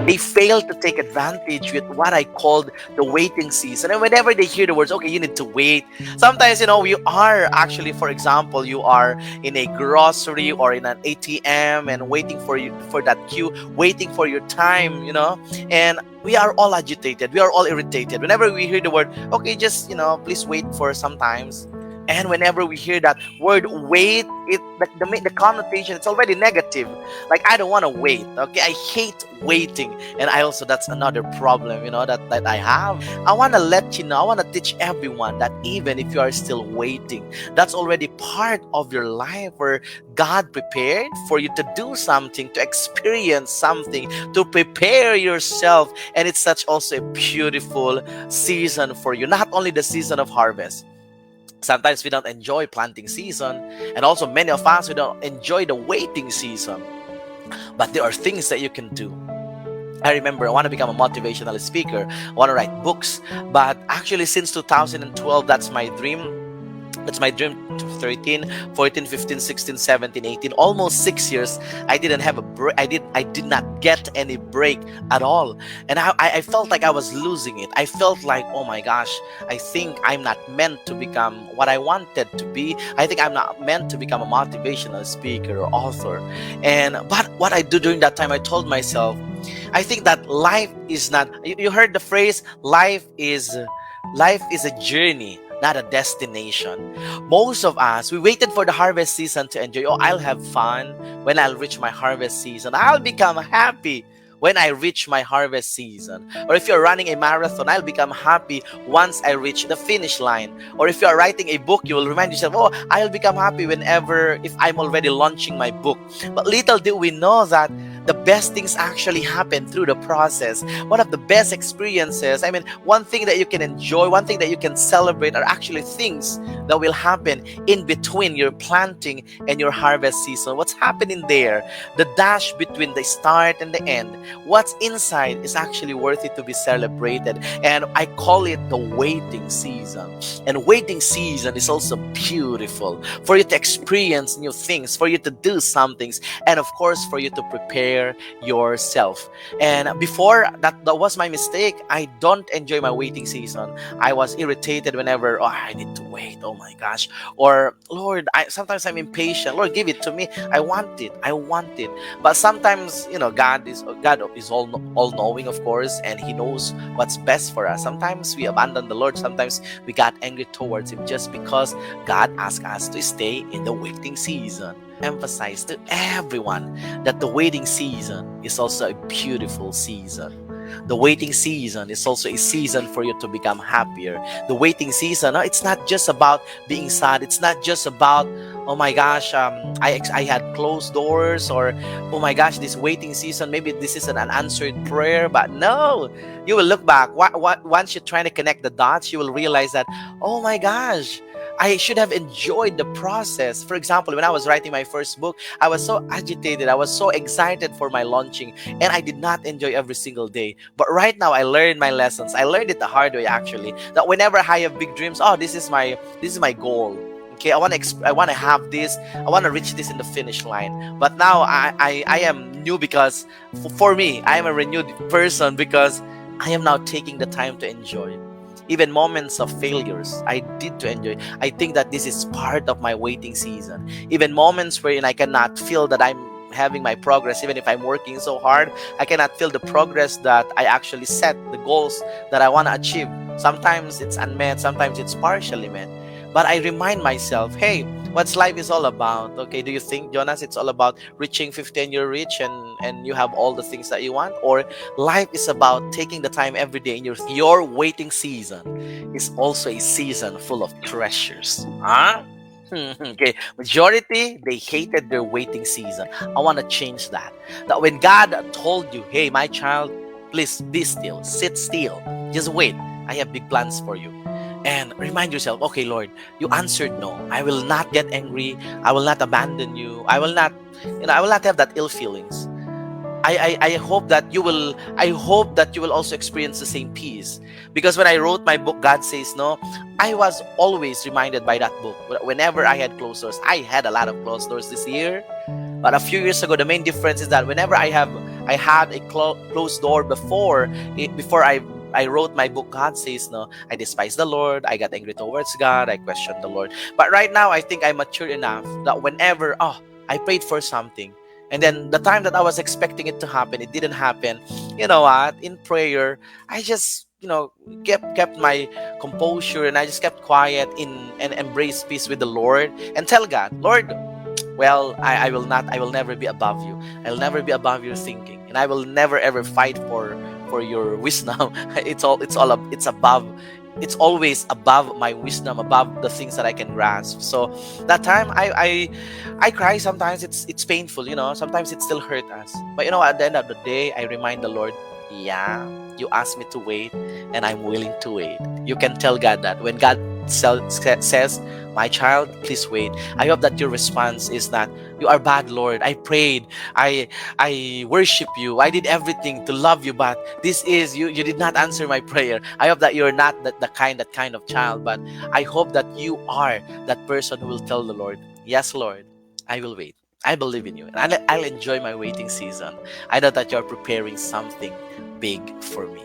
they fail to take advantage with what I called the waiting season. And whenever they hear the words, okay, you need to wait. Sometimes, we are actually, for example, you are in a grocery or in an ATM and waiting for you for that queue, waiting for your time, and we are all agitated, we are all irritated whenever we hear the word, okay, just please wait for some times. And whenever we hear that word wait, the connotation, it's already negative. Like, I don't want to wait. Okay, I hate waiting. And I also, that's another problem, that I have. I want to let you know, I want to teach everyone that even if you are still waiting, that's already part of your life, where God prepared for you to do something, to experience something, to prepare yourself. And it's such also a beautiful season for you. Not only the season of harvest. Sometimes we don't enjoy planting season, and also many of us, we don't enjoy the waiting season. But there are things that you can do. I remember I want to become a motivational speaker. I want to write books. But actually, since 2012, that's my dream. 13, 14, 15, 16, 17, 18, almost 6 years. I didn't have a break. I did not get any break at all. And I felt like I was losing it. I felt like, oh my gosh, I think I'm not meant to become what I wanted to be. I think I'm not meant to become a motivational speaker or author. But what I do during that time, I told myself, I think that life is not, you heard the phrase, life is a journey, not a destination. Most of us, we waited for the harvest season to enjoy. Oh, I'll have fun when I'll reach my harvest season. I'll become happy when I reach my harvest season. Or if you're running a marathon, I'll become happy once I reach the finish line. Or if you're writing a book, you will remind yourself, oh, I'll become happy if I'm already launching my book. But little do we know that the best things actually happen through the process. One of the best experiences, one thing that you can enjoy, one thing that you can celebrate are actually things that will happen in between your planting and your harvest season. What's happening there? The dash between the start and the end. What's inside is actually worthy to be celebrated. And I call it the waiting season. And waiting season is also beautiful for you to experience new things, for you to do some things, and of course for you to prepare yourself. And before that was my mistake. I don't enjoy my waiting season. I was irritated whenever, I need to wait, oh my gosh. Or, Lord, sometimes I'm impatient. Lord, give it to me. I want it. But sometimes, God is all knowing, of course, and He knows what's best for us. Sometimes we abandon the Lord. Sometimes we got angry towards Him just because God asked us to stay in the waiting season. Emphasize to everyone that the waiting season is also a beautiful season. The waiting season is also a season for you to become happier. The waiting season, it's not just about being sad. It's not just about, oh my gosh, I had closed doors, or oh my gosh, this waiting season, maybe this is an unanswered prayer. But no, you will look back. Once you're trying to connect the dots, you will realize that, oh my gosh, I should have enjoyed the process. For example, when I was writing my first book, I was so agitated. I was so excited for my launching, and I did not enjoy every single day. But right now, I learned my lessons. I learned it the hard way, actually. That whenever I have big dreams, this is my goal. Okay, I want to have this. I want to reach this in the finish line. But now I am new, because for me, I am a renewed person, because I am now taking the time to enjoy. Even moments of failures, I did to enjoy. I think that this is part of my waiting season. Even moments wherein I cannot feel that I'm having my progress, even if I'm working so hard, I cannot feel the progress that I actually set, the goals that I want to achieve. Sometimes it's unmet, sometimes it's partially met. But I remind myself, hey, what's life is all about? Okay, do you think, Jonas, it's all about reaching 50 and you're rich and you have all the things that you want? Or life is about taking the time every day in your waiting season is also a season full of treasures. Huh? Okay, majority, they hated their waiting season. I want to change that. That when God told you, hey, my child, please be still, sit still, just wait. I have big plans for you. And remind yourself, okay, Lord, you answered no. I will not get angry. I will not abandon you. I will not have that ill feelings. I hope that you will also experience the same peace. Because when I wrote my book, God Says No, I was always reminded by that book. Whenever I had closed doors, I had a lot of closed doors this year. But a few years ago, the main difference is that whenever I I had a closed door before before I wrote my book. God says no. I despise the Lord. I got angry towards God. I questioned the Lord. But right now, I think I'm mature enough that whenever I prayed for something, and then the time that I was expecting it to happen, it didn't happen. You know what? In prayer, I just kept my composure, and I just kept quiet in and embrace peace with the Lord and tell God, Lord, well, I will never be above you. I'll never be above your thinking, and I will never ever fight for your wisdom. It's above, it's always above my wisdom, above the things that I can grasp. So that time I cry. Sometimes it's painful, sometimes it still hurt us, but at the end of the day, I remind the Lord, yeah, you asked me to wait, and I'm willing to wait. You can tell God that when God says, my child, please wait. I hope that your response is not, you are bad, Lord. I prayed. I worship you. I did everything to love you, but this is you did not answer my prayer. I hope that you're not that kind of child, but I hope that you are that person who will tell the Lord, yes, Lord, I will wait. I believe in you, and I'll enjoy my waiting season. I know that you're preparing something big for me.